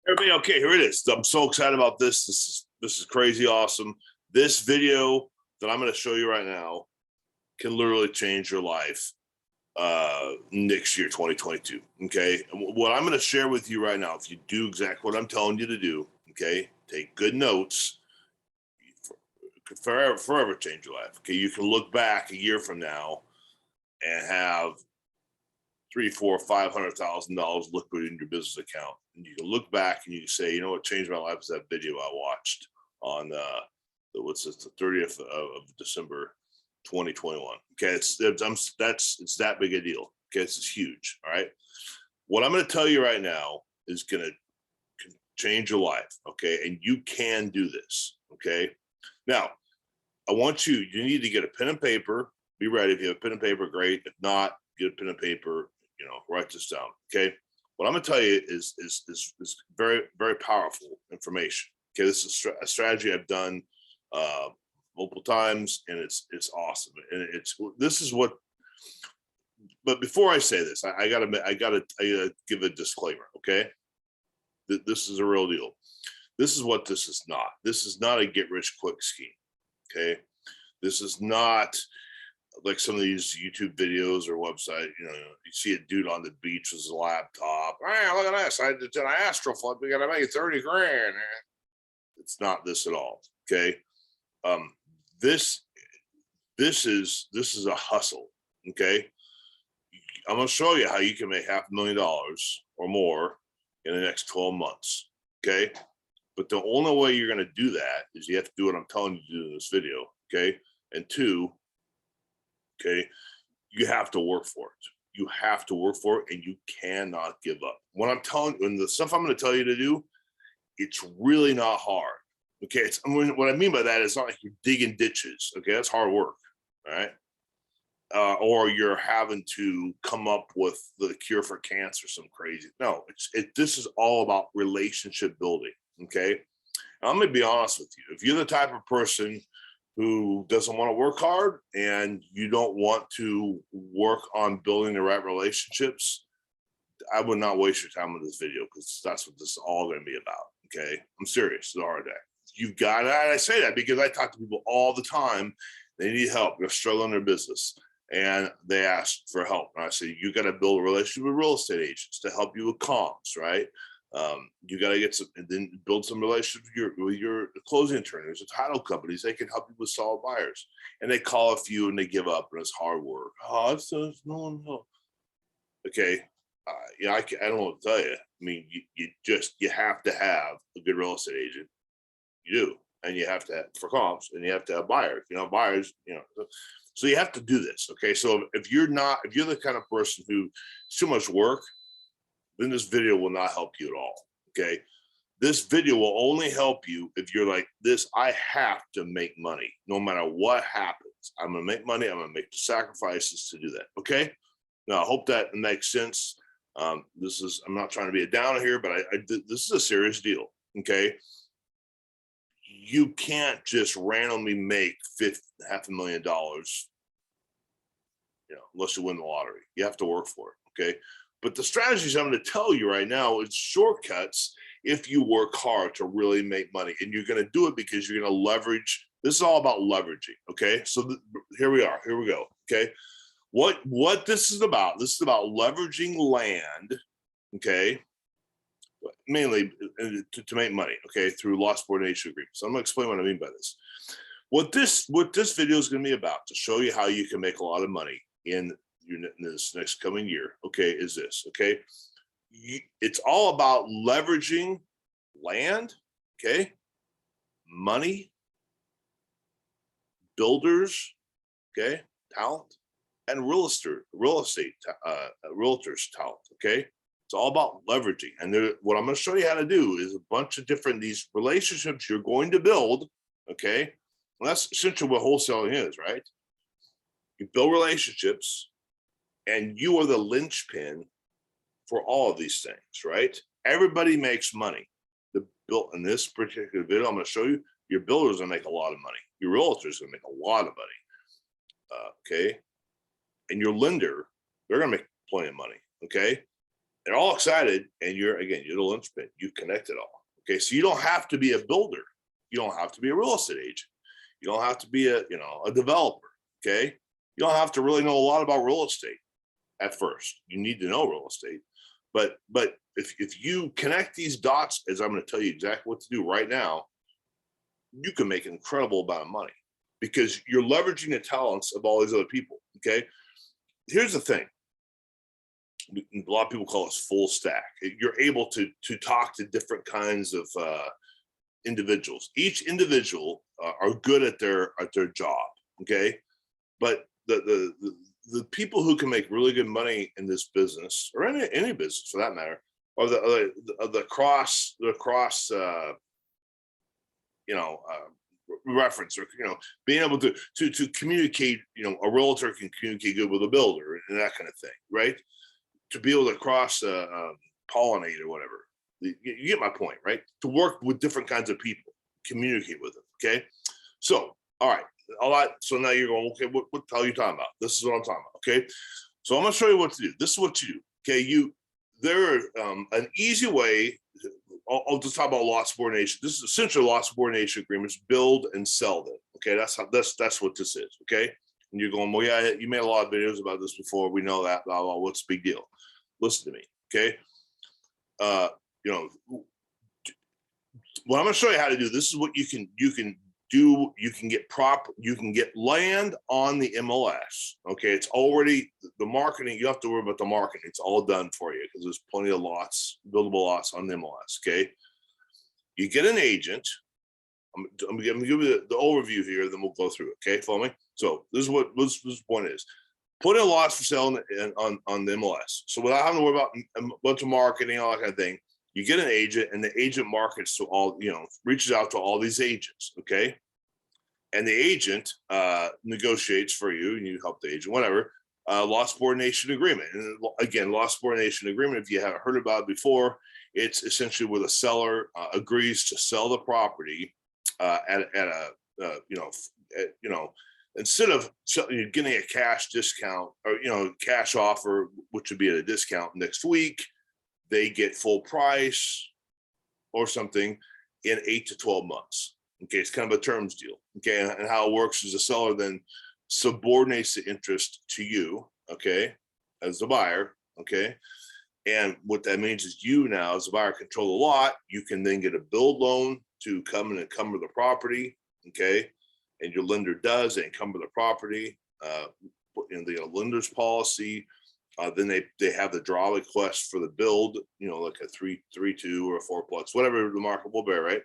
Everybody, okay, here it is. I'm so excited about this. This is crazy awesome. This video that I'm going to show you right now can literally change your life next year, 2022. Okay, and what I'm going to share with you right now, if you do exactly what I'm telling you to do, okay, take good notes, could forever change your life. Okay, you can look back a year from now and have $300,000, $400,000, $500,000 liquid in your business account, and you can look back and you can say, you know what changed my life is that video I watched on the 30th of December 2021. Okay, it's that big a deal. Okay, this is huge. All right, what I'm going to tell you right now is going to change your life. Okay, and you can do this. Okay, now I want you need to get a pen and paper. Be ready. If you have a pen and paper, great. If not, get a pen and paper. Write this down. Okay, what I'm going to tell you is very, very powerful information. Okay, this is a strategy I've done multiple times, and it's awesome. And this is what. But before I say this, I gotta give a disclaimer. Okay, this is a real deal. This is what this is not. This is not a get rich quick scheme. Okay, this is not like some of these YouTube videos or website. You see a dude on the beach with his laptop. Hey, look at this! I did an astro flip. We gotta make 30 grand. It's not this at all. Okay, this is a hustle. Okay, I'm gonna show you how you can make $500,000 or more in the next 12 months. Okay, but the only way you're gonna do that is you have to do what I'm telling you to do in this video. Okay, and two, okay, you have to work for it. You have to work for it, and you cannot give up. What I'm telling you, and the stuff I'm going to tell you to do, it's really not hard. Okay, what I mean by that is not like you're digging ditches. Okay, that's hard work. All right, or you're having to come up with the cure for cancer, some crazy. No, this is all about relationship building. Okay, and I'm going to be honest with you. If you're the type of person who doesn't want to work hard and you don't want to work on building the right relationships, I would not waste your time with this video, because that's what this is all going to be about. Okay, I'm serious. It's a hard day. You've got to, I say that because I talk to people all the time. They need help. They're struggling in their business and they ask for help. And I say, you got to build a relationship with real estate agents to help you with comps, right? You got to get some, and then build some relationship with your closing attorneys, the title companies. They can help you with solid buyers, and they call a few and they give up, and it's hard work. Oh, it's no one help. Okay, I don't know what to tell you. I mean, you have to have a good real estate agent. You do, and you have to have for comps, and you have to have buyers. Buyers. So you have to do this. Okay, so if you're the kind of person who it's too much work, then this video will not help you at all. Okay, this video will only help you if you're like this. I have to make money no matter what happens. I'm gonna make money. I'm gonna make the sacrifices to do that. Okay, now I hope that makes sense. I'm not trying to be a downer here, but this is a serious deal. Okay, you can't just randomly make $500,000, unless you win the lottery. You have to work for it. Okay, but the strategies I'm going to tell you right now is shortcuts if you work hard to really make money, and you're going to do it because you're going to leverage. This is all about leveraging. Okay, so here we are. Here we go. Okay, what this is about? This is about leveraging land. Okay, mainly to make money. Okay, through loss subordination agreements. So I'm going to explain what I mean by this. What this video is going to be about, to show you how you can make a lot of money in this next coming year, okay, is this. Okay, it's all about leveraging land, okay, money, builders, okay, talent, and realtors talent. Okay, it's all about leveraging. And what I'm going to show you how to do is a bunch of different these relationships you're going to build. Okay, well, that's essentially what wholesaling is, right? You build relationships, and you are the linchpin for all of these things, right? Everybody makes money. In this particular video, I'm going to show you, your builders are going to make a lot of money. Your realtors are going to make a lot of money, okay? And your lender, they're going to make plenty of money, okay? They're all excited, and you're the linchpin. You connect it all. Okay, so you don't have to be a builder. You don't have to be a real estate agent. You don't have to be a developer. Okay, you don't have to really know a lot about real estate at first. You need to know real estate, but if you connect these dots, as I'm going to tell you exactly what to do right now, you can make an incredible amount of money because you're leveraging the talents of all these other people. Okay, here's the thing. A lot of people call us full stack. You're able to talk to different kinds of individuals. Each individual are good at their job. Okay, but the people who can make really good money in this business, or any business for that matter, are the cross reference, or being able to communicate. A realtor can communicate good with a builder and that kind of thing, right? To be able to cross pollinate or whatever. You get my point, right? To work with different kinds of people, communicate with them. Okay, so all right, a lot. So now you're going, okay, what the hell are you talking about? This is what I'm talking about. Okay, so I'm going to show you what to do. This is what you do. Okay, there an easy way. I'll just talk about lot subordination. This is essentially lot subordination agreements. Build and sell them. Okay, that's what this is. Okay, and you're going, well, yeah, you made a lot of videos about this before. We know that. Blah blah. What's the big deal? Listen to me. Okay, what I'm going to show you how to do. This is what you can do. You can get land on the MLS. Okay, it's already the marketing. You don't have to worry about the marketing. It's all done for you because there's plenty of lots, buildable lots on the MLS. Okay, you get an agent. I'm going to give you the overview here, then we'll go through it. Okay, follow me. So this is what this point is. Put in lots for sale on the MLS. So without having to worry about a bunch of marketing, all that kind of thing, you get an agent, and the agent markets to all, reaches out to all these agents. Okay, and the agent negotiates for you, and you help the agent, whatever. Lot subordination agreement, and again, lot subordination agreement. If you haven't heard about it before, it's essentially where the seller agrees to sell the property at a instead of getting a cash discount or cash offer, which would be at a discount next week, they get full price or something in 8 to 12 months. Okay, it's kind of a terms deal. Okay, and how it works is the seller then subordinates the interest to you, okay, as the buyer. Okay, and what that means is you now, as the buyer, control the lot. You can then get a build loan to come and encumber the property. Okay, and your lender does, they encumber the property in the lender's policy. Then they have the draw request for the build, like a 3.2 or a 4+, whatever the market will bear, right?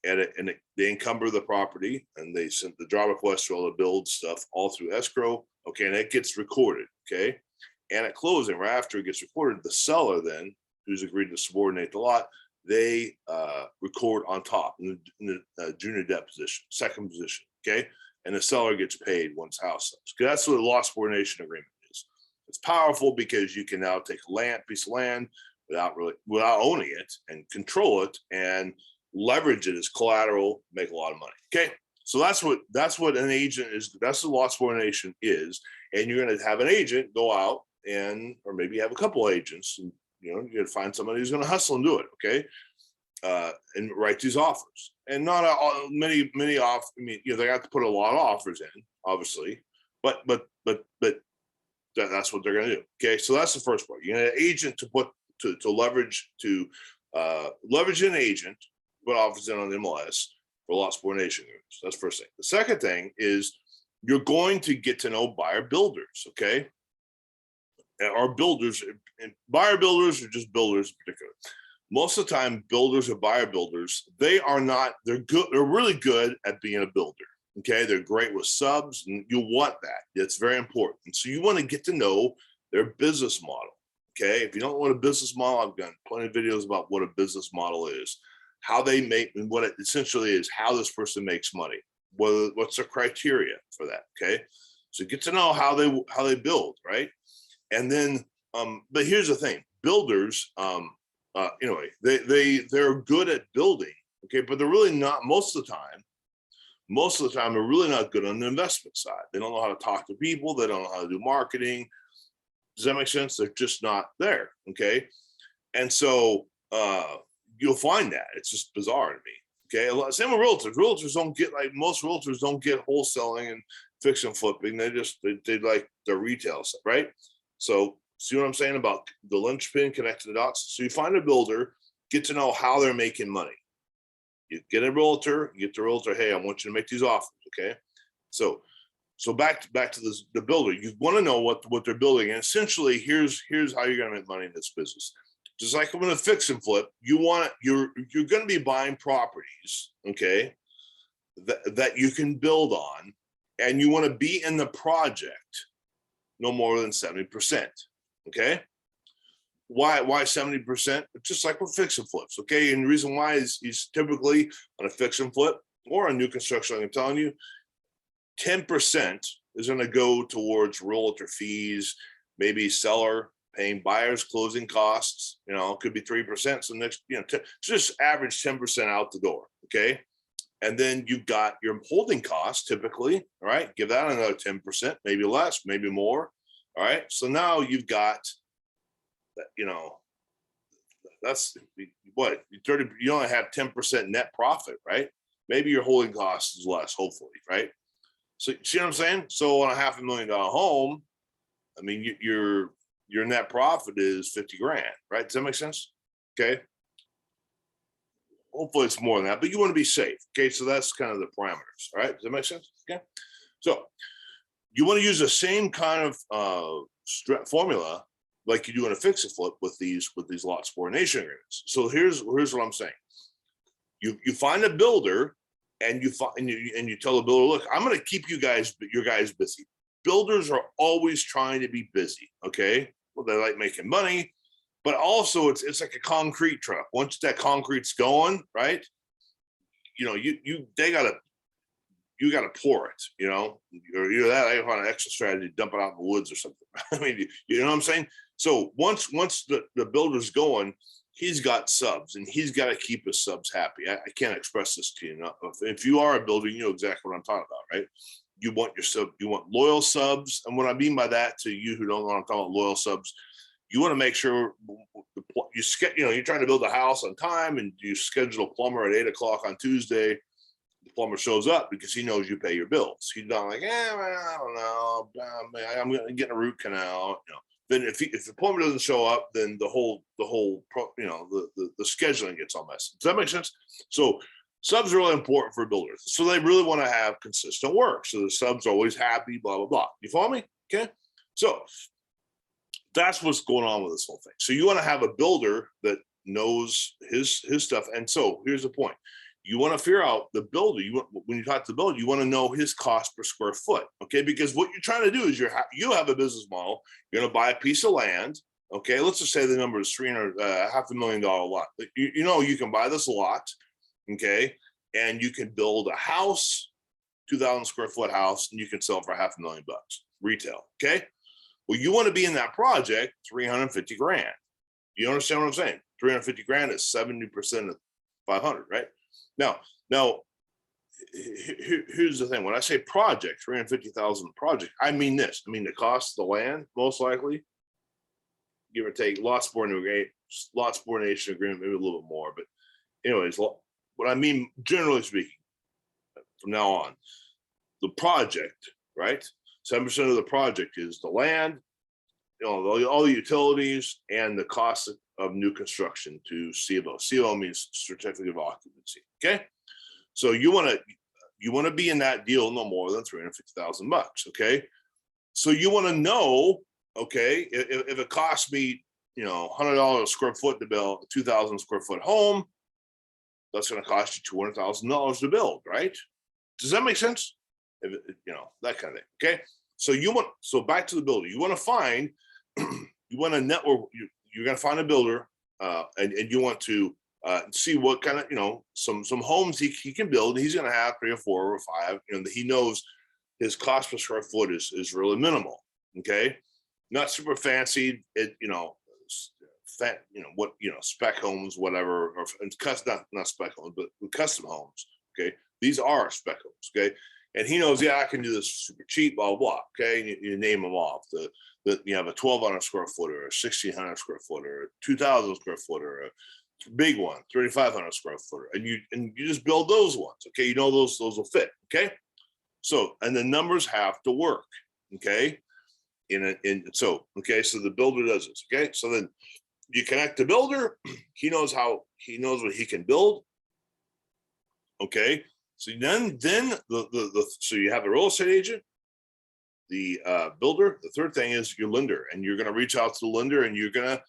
And they encumber the property, and they send the draw request for all the build stuff all through escrow. Okay, and it gets recorded. Okay, and at closing, right after it gets recorded, the seller then, who's agreed to subordinate the lot, they record on top in the junior debt position, second position. Okay, and the seller gets paid once house sells. That's what a lot subordination agreement is. It's powerful because you can now take a piece of land without owning it and control it and leverage it as collateral, make a lot of money. Okay, so that's what an agent is. That's what lot subordination is, and you're going to have an agent go out or maybe have a couple of agents, and you're going to find somebody who's going to hustle and do it. Okay. And write these offers, and not many off. I mean, they have to put a lot of offers in, obviously, but that's what they're going to do. Okay, so that's the first part. You need an agent to leverage an agent, put offers in on the MLS for lot subordination agreements. That's the first thing. The second thing is you're going to get to know buyer builders. Okay, or builders, and buyer builders, or just builders in particular. Most of the time, builders or buyer builders, they're good. They're really good at being a builder. Okay, they're great with subs, and you want that. It's very important. And so you want to get to know their business model. Okay, if you don't know what a business model, I've done plenty of videos about what a business model is, how they make, and what it essentially is, how this person makes money. What's the criteria for that? Okay, so get to know how they build, right? And then, but here's the thing: builders. Anyway, they're good at building, okay, but they're really not most of the time. Most of the time, they're really not good on the investment side. They don't know how to talk to people. They don't know how to do marketing. Does that make sense? They're just not there. Okay, And so you'll find that it's just bizarre to me. Okay, same with realtors. Realtors don't get, like most realtors don't get wholesaling and fix and flipping. They like the retail stuff, right? So see what I'm saying about the linchpin, connecting the dots. So you find a builder, get to know how they're making money. You get a realtor, you get the realtor. Hey, I want you to make these offers. Okay, so back to this, the builder. You want to know what they're building, and essentially, here's how you're going to make money in this business. Just like I'm going to fix and flip, you're going to be buying properties, okay, that you can build on, and you want to be in the project no more than 70%. Okay, why 70%? Just like with fix and flips, okay. And the reason why is typically on a fix and flip or a new construction, I'm telling you, 10% is going to go towards realtor fees, maybe seller paying buyers closing costs. You know, it could be 3%. So next, just average 10% out the door. Okay. And then you've got your holding costs typically. All right. Give that another 10%, maybe less, maybe more. All right. So now you've got, that's what 30, you only have 10% net profit, right? Maybe your holding cost is less, hopefully, right? So see what I'm saying? So on a $500,000 home, I mean, your net profit is 50 grand, right? Does that make sense? Okay. Hopefully it's more than that, but you want to be safe. Okay. So that's kind of the parameters. All right. Does that make sense? Okay. So you want to use the same kind of formula like you do in a fix and flip with these lot subordination agreements. So here's what I'm saying. You find a builder, and you tell the builder, look, I'm going to keep your guys busy. Builders are always trying to be busy. Okay, well, they like making money, but also it's like a concrete truck. Once that concrete's going, right? You gotta pour it. Or either that, I find an extra strategy, dump it out in the woods or something. I mean, you know what I'm saying? So once the builder's going, he's got subs, and he's got to keep his subs happy. I can't express this to you enough. If you are a builder, you know exactly what I'm talking about, right? You want loyal subs, and what I mean by that, to you who don't know what I'm talking about, loyal subs, you want to make sure you're trying to build a house on time, and you schedule a plumber at 8 o'clock on Tuesday. The plumber shows up because he knows you pay your bills. He's not like, I don't know, I'm going to get a root canal. Then if the plumber doesn't show up, then the whole the scheduling gets all messy. Does that make sense? So subs are really important for builders. So they really want to have consistent work. So the subs are always happy, blah, blah, blah. You follow me? Okay. So that's what's going on with this whole thing. So you want to have a builder that knows his stuff. And so here's the point. You want to figure out the builder. When you talk to the builder, you want to know his cost per square foot, okay? Because what you're trying to do is you have a business model. You're going to buy a piece of land, okay? Let's just say the number is $500,000 lot. You can buy this lot, okay, and you can build a house, 2,000 square foot house, and you can sell for $500,000 retail, okay? Well, you want to be in that project, 350 grand. You understand what I'm saying? 350 grand is 70% of 500, right? Now, here's the thing. When I say project, 350,000 project, I mean this. I mean the cost of the land, most likely, give or take, lot subordination agreement, maybe a little bit more. But anyways, what I mean, generally speaking, from now on, the project, right? 7% of the project is the land, all the utilities, and the cost of new construction to CBO. CBO means certificate of occupancy. Okay, so you want to be in that deal no more than $350,000. Okay, so you want to know, okay, if it costs me $100 a square foot to build a 2,000 square foot home, that's going to cost you $200,000 to build, right? Does that make sense? That kind of thing. Okay, so back to the builder. You want to find you want to network. You're going to find a builder, and you want to see what kind of some homes he can build. He's going to have 3 or 4 or 5. He knows his cost per square foot is really minimal. Okay, not super fancy. Spec homes, whatever, or not spec homes, but custom homes. Okay, these are spec homes. Okay, And he knows, yeah, I can do this super cheap, blah, blah, blah. Okay. And you name them off. You have a 1,200 square foot or a 1,600 square foot or a 2,000 square foot or a big one, 3,500 square foot. And you just build those ones. Okay. You know, those will fit. Okay. So, and the numbers have to work. Okay. So the builder does this. Okay. So then you connect the builder. He knows what he can build. Okay. So then so you have a real estate agent, the builder. The third thing is your lender, and you're going to reach out to the lender, and you're going to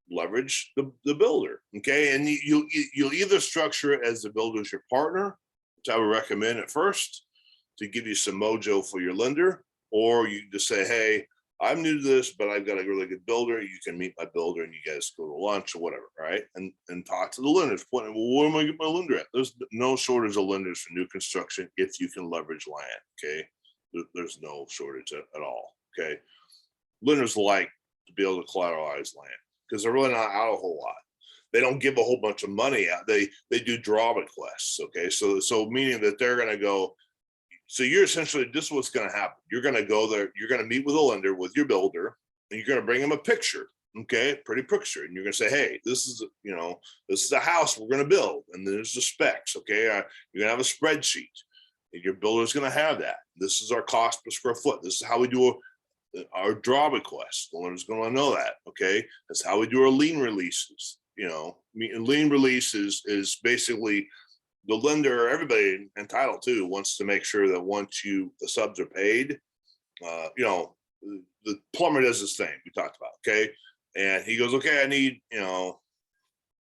leverage the builder. Okay. And you'll either structure it as the builder is your partner, which I would recommend at first to give you some mojo for your lender, or you just say, hey, I'm new to this, but I've got a really good builder. You can meet my builder and you guys go to lunch or whatever, right? And talk to the lenders. Well, where am I get my lender at? There's no shortage of lenders for new construction if you can leverage land, okay? There's no shortage at all, okay? Lenders like to be able to collateralize land because they're really not out a whole lot. They don't give a whole bunch of money out. They do draw requests, okay? So meaning that they're gonna go, so you're essentially, this is what's going to happen. You're going to go there, you're going to meet with a lender, with your builder, and you're going to bring them a picture, okay, pretty picture. And you're going to say, hey, this is the house we're going to build. And there's the specs, okay? You're going to have a spreadsheet. And your builder's going to have that. This is our cost per square foot. This is how we do our draw requests. The lender's going to know that, okay? That's how we do our lien releases. Lien releases is basically the lender, everybody entitled to, wants to make sure that once the subs are paid, the plumber does this thing we talked about, okay? And he goes, okay, I need,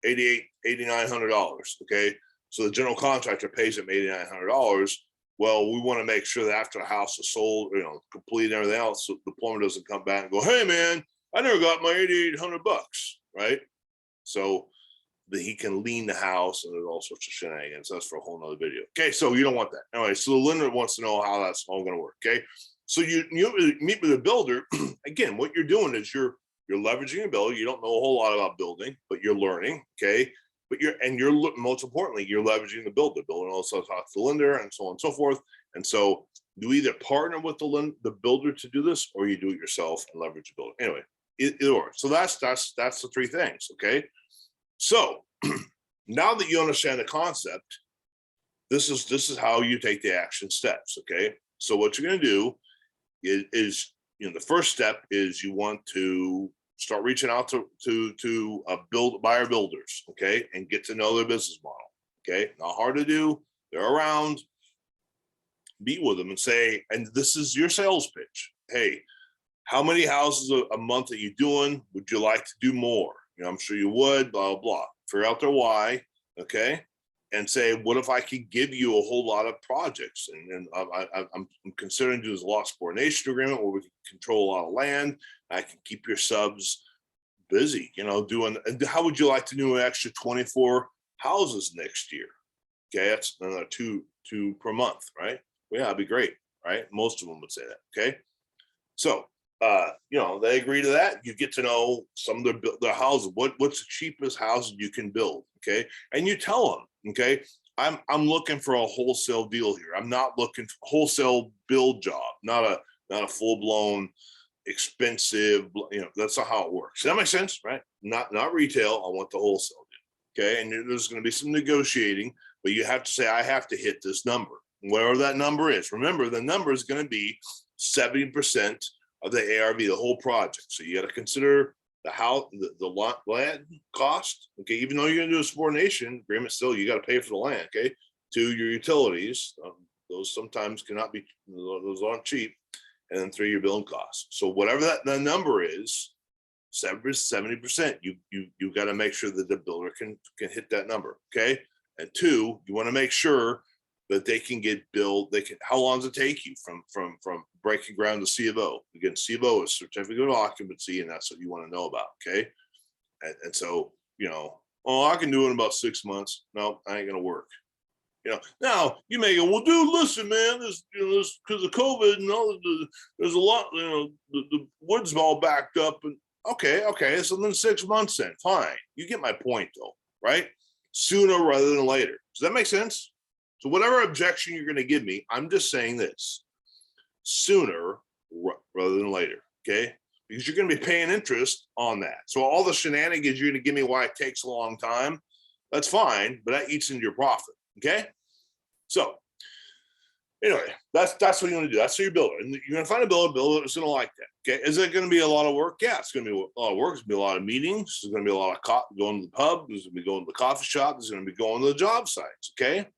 $8,900, okay? So the general contractor pays him $8,900. Well, we want to make sure that after the house is sold, complete and everything else, so the plumber doesn't come back and go, hey man, I never got my $8,800, right? So that he can lien the house, and there's all sorts of shenanigans. That's for a whole nother video. Okay, so you don't want that. Anyway, so the lender wants to know how that's all going to work. Okay, so you meet with a builder. Again, what you're doing is you're leveraging a builder. You don't know a whole lot about building, but you're learning. Okay, but you're most importantly, you're leveraging the builder. The builder also talks to the lender and so on and so forth. And so you either partner with the builder to do this, or you do it yourself and leverage the builder. Anyway, either or. So that's the three things. Okay. So now that you understand the concept, this is how you take the action steps. Okay. So what you're going to do is the first step is you want to start reaching out to buyer builders. Okay. And get to know their business model. Okay. Not hard to do. They're around. Meet with them and say, and this is your sales pitch. Hey, how many houses a month are you doing? Would you like to do more? I'm sure you would, blah, blah, blah. Figure out their why, okay? And say, what if I could give you a whole lot of projects? And I'm considering doing a lot subordination agreement where we can control a lot of land. I can keep your subs busy, doing, and how would you like to do an extra 24 houses next year? Okay, that's another two per month, right? Well, yeah, that'd be great, right? Most of them would say that, okay? So, they agree to that. You get to know some of their houses. What's the cheapest house you can build? Okay. And you tell them, okay, I'm looking for a wholesale deal here. I'm not looking for a wholesale build job, not a full-blown expensive, that's not how it works. Does that make sense? Right? Not retail. I want the wholesale deal. Okay. And there's going to be some negotiating, but you have to say, I have to hit this number, whatever that number is. Remember, the number is going to be 70% of the ARV, the whole project. So you got to consider the house, the land cost. Okay, even though you're going to do a subordination agreement, still you got to pay for the land. Okay, to your utilities, those sometimes cannot be; those aren't cheap. And then 3, your building costs. So whatever that number is, 70%. You got to make sure that the builder can hit that number. Okay, and 2, you want to make sure that they can get billed. How long does it take you from breaking ground to C of O? Again, C of O is certificate of occupancy, and that's what you want to know about. Okay. And so, I can do it in about 6 months. No, I ain't going to work. Now you may go, well, dude, listen, man, this because of COVID and all, there's a lot, the wood's all backed up. And okay. So then 6 months then, fine. You get my point though, right? Sooner rather than later. Does that make sense? So whatever objection you're going to give me, I'm just saying this sooner rather than later, okay? Because you're going to be paying interest on that. So all the shenanigans you're going to give me why it takes a long time, that's fine, but that eats into your profit, okay? So anyway, that's what you want to do. That's your builder. And you're going to find a builder that's going to like that, okay? Is it going to be a lot of work? Yeah, it's going to be a lot of work. It's going to be a lot of meetings. There's going to be a lot of going to the pub. There's going to be going to the coffee shop. There's going to be going to the job sites, okay?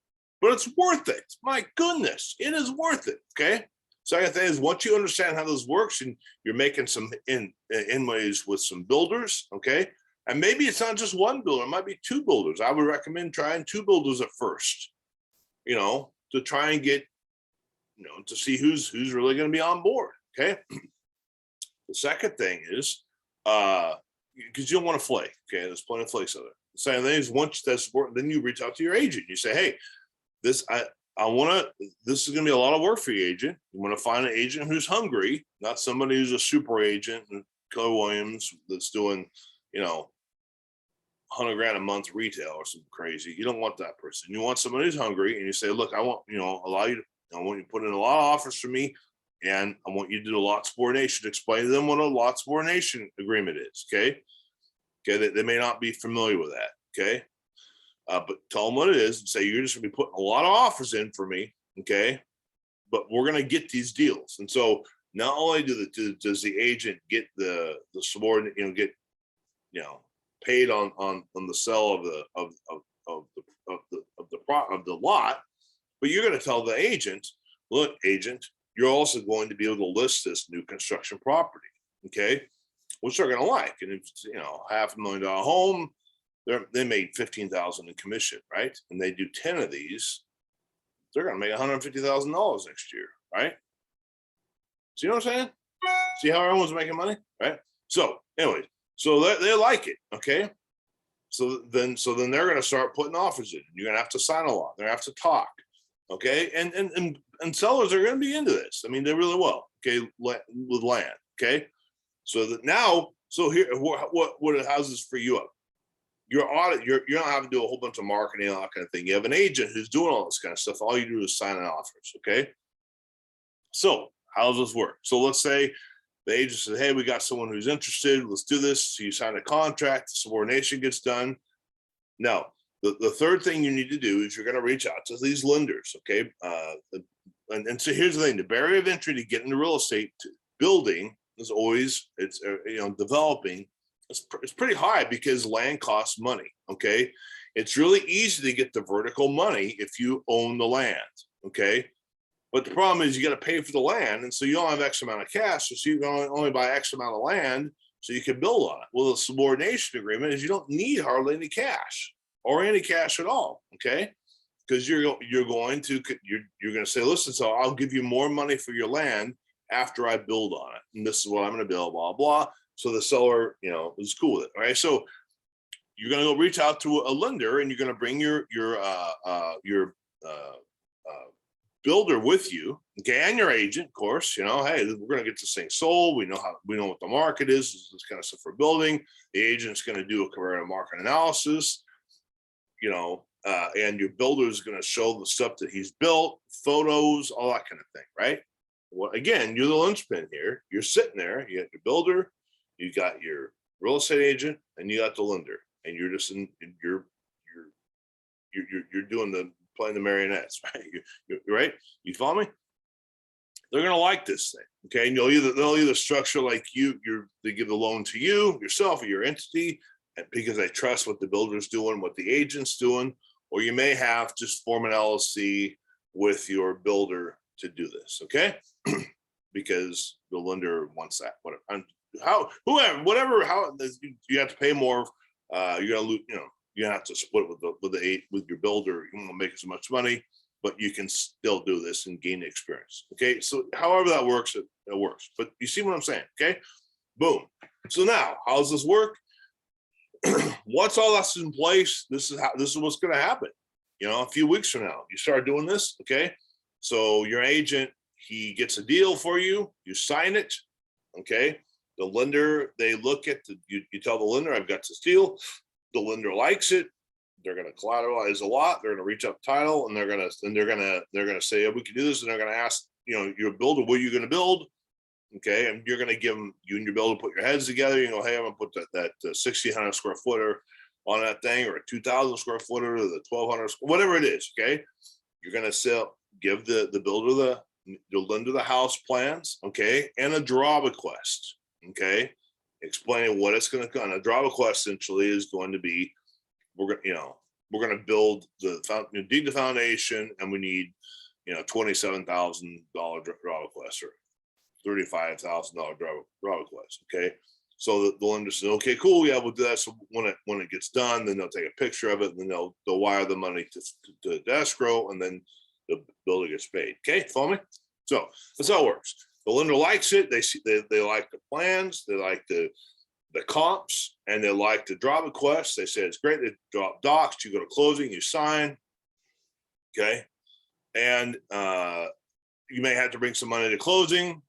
But it's worth it. My goodness, it is worth it, okay? Second thing is, once you understand how this works and you're making some inways with some builders, okay? And maybe it's not just one builder, it might be two builders. I would recommend trying two builders at first, you know, to try and get, you know, to see who's really going to be on board, okay? The second thing is, because you don't want to flake, okay? There's plenty of flakes out there. The second thing is, once that's work, then you reach out to your agent. You say, hey, this is going to be a lot of work for your agent. You want to find an agent who's hungry, not somebody who's a super agent, Keller Williams, that's doing, you know, 100 grand a month retail or something crazy. You don't want that person. You want somebody who's hungry, and you say, look, I want, you know, I want you to put in a lot of offers for me, and I want you to do a lot subordination. Explain to them what a lot subordination agreement is, okay? Okay, they may not be familiar with that, okay? But tell them what it is and say, you're just gonna be putting a lot of offers in for me, okay? But we're gonna get these deals. And so not only does the agent get the subordinate, you know, get, you know, paid on the sale of the lot, but you're gonna tell the agent, look, agent, you're also going to be able to list this new construction property, okay? Which they're gonna like. And if it's, you know, $500,000 home, they made $15,000 in commission, right? And they do 10 of these, they're going to make $150,000 next year, right? See what I'm saying? See how everyone's making money, right? So anyway, so they like it, okay? So then they're going to start putting offers in. You're going to have to sign a lot. They're going to have to talk, okay? And sellers are going to be into this. I mean, they really will, okay, with land, okay? So that now, so here, what how's this for you up? Your audit, you don't have to do a whole bunch of marketing and all that kind of thing. You have an agent who's doing all this kind of stuff. All you do is sign an offers, okay? So how does this work? So let's say the agent says, hey, we got someone who's interested. Let's do this. So you sign a contract, the subordination gets done. Now, the third thing you need to do is you're going to reach out to these lenders, okay? And so here's the thing. The barrier of entry to get into real estate building is always, it's you know, developing. It's pretty high because land costs money, okay? It's really easy to get the vertical money if you own the land, okay? But the problem is you got to pay for the land, and so you don't have X amount of cash, so you can only buy X amount of land so you can build on it. Well, the subordination agreement is you don't need hardly any cash or any cash at all, okay? Because you're going to say, listen, so I'll give you more money for your land after I build on it, and this is what I'm going to build, blah, blah. So the seller, you know, is cool with it, right? So you're going to go reach out to a lender, and you're going to bring your builder with you, okay, and your agent, of course. You know, hey, we're going to get this thing sold. We know what the market is. This kind of stuff for building. The agent's going to do a comparative market analysis, you know, and your builder is going to show the stuff that he's built, photos, all that kind of thing, right? Well, again, you're the linchpin here. You're sitting there. You got your builder. You got your real estate agent, and you got the lender, and you're just you're doing playing the marionettes, right? You're right. You follow me? They're gonna like this thing, okay? And they'll either structure like they give the loan to you yourself or your entity, because they trust what the builder's doing, what the agent's doing, or you may have just form an LLC with your builder to do this, okay? Because the lender wants that. Whatever, you have to pay more. You're gonna lose, you know, you have to split with your builder. You won't make as much money, but you can still do this and gain experience. Okay, so however that works, it works. But you see what I'm saying? Okay, boom. So now, how does this work? Once all that's in place, this is what's going to happen. You know, a few weeks from now, you start doing this. Okay, so your agent, he gets a deal for you. You sign it. Okay. The lender, they look at you tell the lender, I've got this deal. The lender likes it. they're going to collateralize a lot. They're going to reach up title, and they're going to say, oh, we can do this. And they're going to ask, your builder, what are you going to build? Okay. And you're going to give them, you and your builder put your heads together. You go, hey, I'm going to put that 1,600 square footer on that thing, or a 2,000 square footer, or the 1,200, whatever it is. Okay. You're going to give the builder the lender the house plans. Okay. And a draw request. Okay. Explaining what it's going to come. A draw request essentially is going to be, we're going to build dig the foundation, and we need, $27,000 draw request, or $35,000 draw request. Okay. So the lender says, okay, cool. Yeah, we'll do that. So when it gets done, then they'll take a picture of it, and then they'll wire the money to escrow, and then the builder gets paid. Okay. Follow me? So that's how it works. The lender likes it. They like the plans. They like the comps, and they like the draw requests. They say it's great. They drop docs. You go to closing, you sign. Okay. And you may have to bring some money to closing,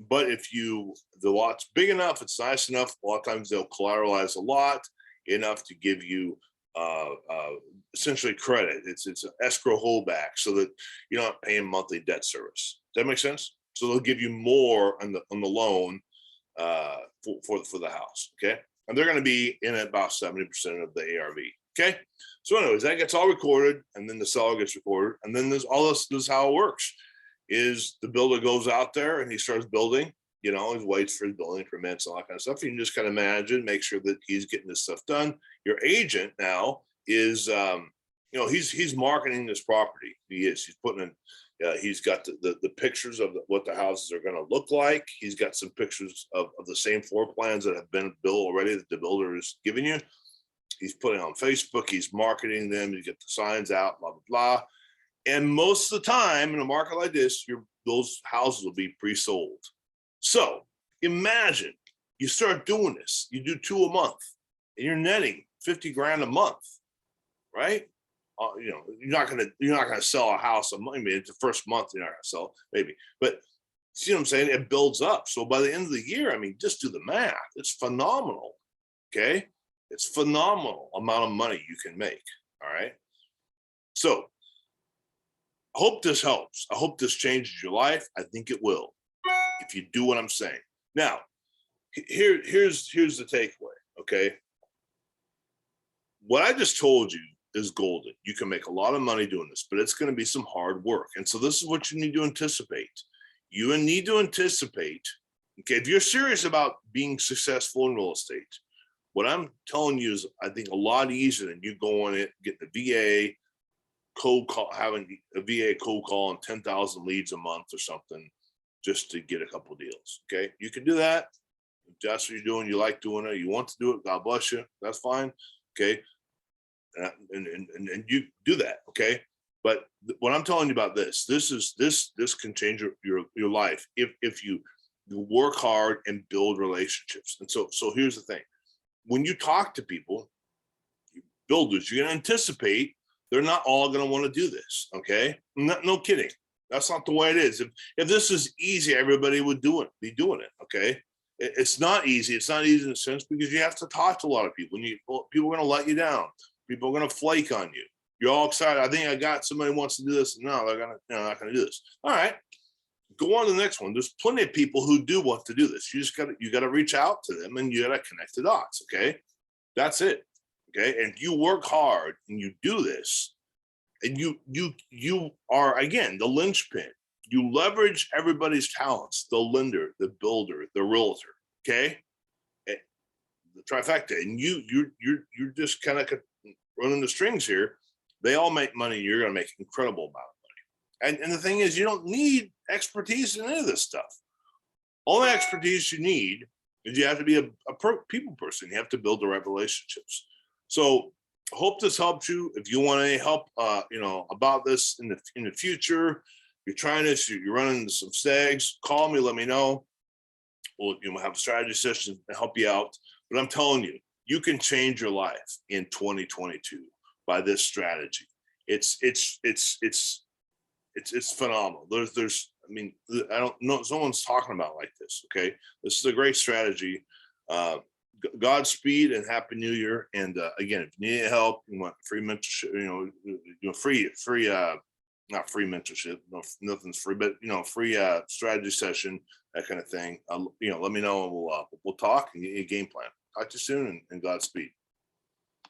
but if the lot's big enough, it's nice enough, a lot of times they'll collateralize a lot enough to give you essentially credit. It's an escrow holdback, so that you're not paying monthly debt service. Does that make sense? So they'll give you more on the loan for the house. Okay. And they're going to be in at about 70% of the ARV. Okay. So anyways, that gets all recorded, and then the seller gets recorded. And then there's all this is how it works, is the builder goes out there and he starts building, he waits for his building permits, all that kind of stuff. You can just kind of manage, make sure that he's getting this stuff done. Your agent now is, he's marketing this property. He's putting in, he's got the pictures of what the houses are going to look like. He's got some pictures of the same floor plans that have been built already that the builder is giving you. He's putting on Facebook. He's marketing them. You get the signs out, blah, blah, blah. And most of the time in a market like this, those houses will be pre-sold. So imagine you start doing this. You do 2 a month, and you're netting 50 grand a month, right? You're not gonna sell a house. Maybe it's the first month you're not gonna sell, maybe, but see what I'm saying? It builds up. So by the end of the year, just do the math. It's phenomenal. Okay, it's phenomenal amount of money you can make. All right. So I hope this helps. I hope this changes your life. I think it will, if you do what I'm saying. Now, here's the takeaway. Okay, what I just told you is golden. You can make a lot of money doing this, but it's going to be some hard work. And so this is what you need to anticipate. You need to anticipate, okay, if you're serious about being successful in real estate, what I'm telling you is, I think, a lot easier than you going it, getting a VA cold call, having a VA cold call on 10,000 leads a month or something just to get a couple deals. Okay, you can do that. If that's what you're doing, you like doing it, you want to do it, God bless you, that's fine. Okay. And you do that. Okay. But what I'm telling you about this can change your life if you work hard and build relationships. And so here's the thing. When you talk to people, builders, you're going to anticipate they're not all going to want to do this. Okay. No kidding. That's not the way it is. If this is easy, everybody would be doing it. Okay. It's not easy. It's not easy in a sense because you have to talk to a lot of people. People are going to let you down. People are going to flake on you. You're all excited. I think I got somebody who wants to do this. No, they're not going to do this. All right, go on to the next one. There's plenty of people who do want to do this. You got to reach out to them, and you got to connect the dots. Okay, that's it. Okay, and you work hard and you do this, and you are, again, the linchpin. You leverage everybody's talents: the lender, the builder, the realtor. Okay, the trifecta, and you're just kind of running the strings here. They all make money. You're going to make an incredible amount of money. And the thing is, you don't need expertise in any of this stuff. All the expertise you need is you have to be a people person. You have to build the right relationships. So I hope this helps you. If you want any help, about this in the future, you're trying this, you're running into some snags, call me, let me know. We'll have a strategy session to help you out. But I'm telling you, you can change your life in 2022 by this strategy. It's phenomenal. I don't know, someone's talking about like this. Okay, this is a great strategy. Godspeed and Happy New Year. And again, if you need any help, you want free mentorship, free, not free mentorship, no, nothing's free, but free strategy session, that kind of thing. Let me know, and we'll talk and get you a game plan. Talk to you soon, and Godspeed.